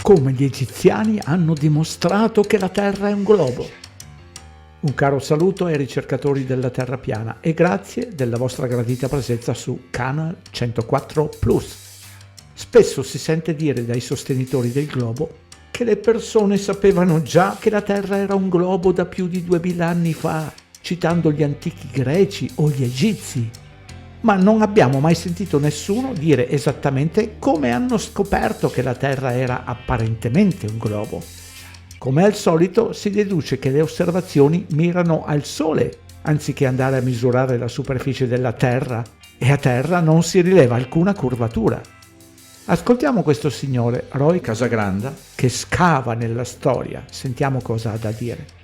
come gli egiziani hanno dimostrato che la Terra è un globo. Un caro saluto ai ricercatori della Terra piana e grazie della vostra gradita presenza su Canal 104 Plus. Spesso si sente dire dai sostenitori del globo che le persone sapevano già che la Terra era un globo da più di 2000 anni fa, citando gli antichi greci o gli egizi. Ma non abbiamo mai sentito nessuno dire esattamente come hanno scoperto che la Terra era apparentemente un globo. Come al solito si deduce che le osservazioni mirano al Sole, anziché andare a misurare la superficie della Terra, e a terra non si rileva alcuna curvatura. Ascoltiamo questo signore, Roy Casagranda, che scava nella storia. Sentiamo cosa ha da dire.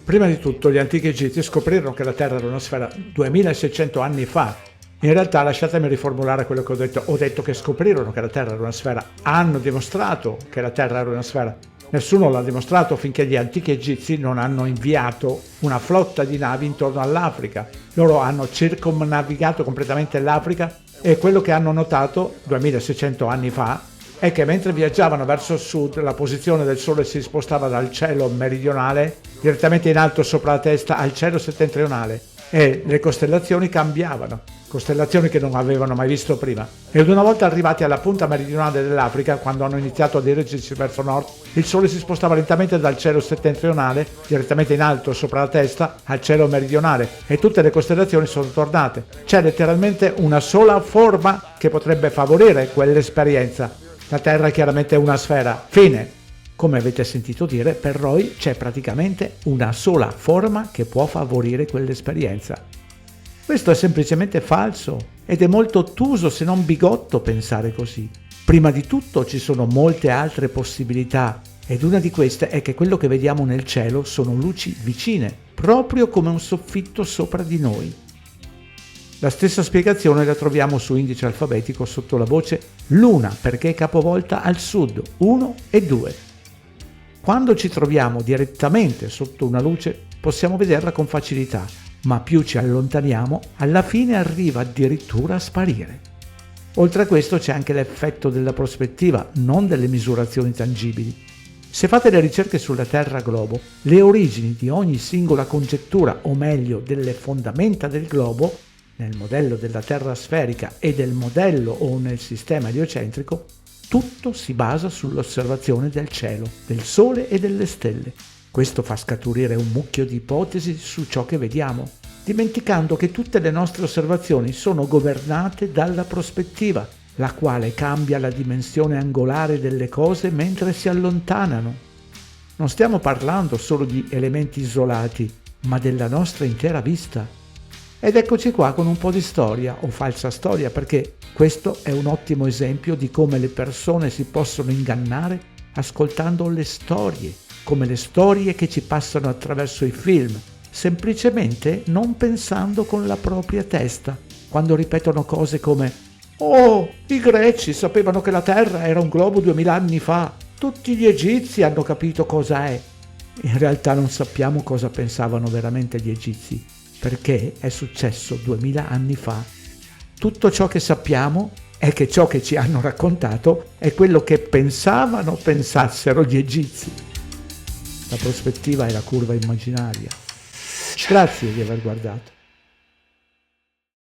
Prima di tutto gli antichi egizi scoprirono che la Terra era una sfera 2600 anni fa. In realtà lasciatemi riformulare quello che ho detto. Ho detto che scoprirono che la Terra era una sfera. Hanno dimostrato che la Terra era una sfera. Nessuno l'ha dimostrato finché gli antichi egizi non hanno inviato una flotta di navi intorno all'Africa. Loro hanno circumnavigato completamente l'Africa e quello che hanno notato 2600 anni fa è che mentre viaggiavano verso sud la posizione del Sole si spostava dal cielo meridionale direttamente in alto sopra la testa al cielo settentrionale e le costellazioni cambiavano, costellazioni che non avevano mai visto prima. Ed una volta arrivati alla punta meridionale dell'Africa, quando hanno iniziato a dirigersi verso nord, il Sole si spostava lentamente dal cielo settentrionale direttamente in alto sopra la testa al cielo meridionale e tutte le costellazioni sono tornate. C'è letteralmente una sola forma che potrebbe favorire quell'esperienza. La Terra è chiaramente una sfera. Fine. Come avete sentito dire, per Roy c'è praticamente una sola forma che può favorire quell'esperienza. Questo è semplicemente falso ed è molto ottuso se non bigotto pensare così. Prima di tutto ci sono molte altre possibilità ed una di queste è che quello che vediamo nel cielo sono luci vicine, proprio come un soffitto sopra di noi. La stessa spiegazione la troviamo su indice alfabetico sotto la voce Luna, perché è capovolta al sud, 1 e 2. Quando ci troviamo direttamente sotto una luce possiamo vederla con facilità, ma più ci allontaniamo, alla fine arriva addirittura a sparire. Oltre a questo c'è anche l'effetto della prospettiva, non delle misurazioni tangibili. Se fate le ricerche sulla Terra globo, le origini di ogni singola congettura, o meglio delle fondamenta del globo, nel modello della Terra sferica e del modello o nel sistema eliocentrico, tutto si basa sull'osservazione del cielo, del Sole e delle stelle. Questo fa scaturire un mucchio di ipotesi su ciò che vediamo, dimenticando che tutte le nostre osservazioni sono governate dalla prospettiva, la quale cambia la dimensione angolare delle cose mentre si allontanano. Non stiamo parlando solo di elementi isolati, ma della nostra intera vista. Ed eccoci qua con un po' di storia o falsa storia, perché questo è un ottimo esempio di come le persone si possono ingannare ascoltando le storie, come le storie che ci passano attraverso i film, semplicemente non pensando con la propria testa, quando ripetono cose come «Oh, i greci sapevano che la Terra era un globo 2000 anni fa, tutti gli egizi hanno capito cosa è». In realtà non sappiamo cosa pensavano veramente gli egizi, perché è successo 2000 anni fa. Tutto ciò che sappiamo è che ciò che ci hanno raccontato è quello che pensassero gli egizi. La prospettiva è la curva immaginaria. Grazie di aver guardato.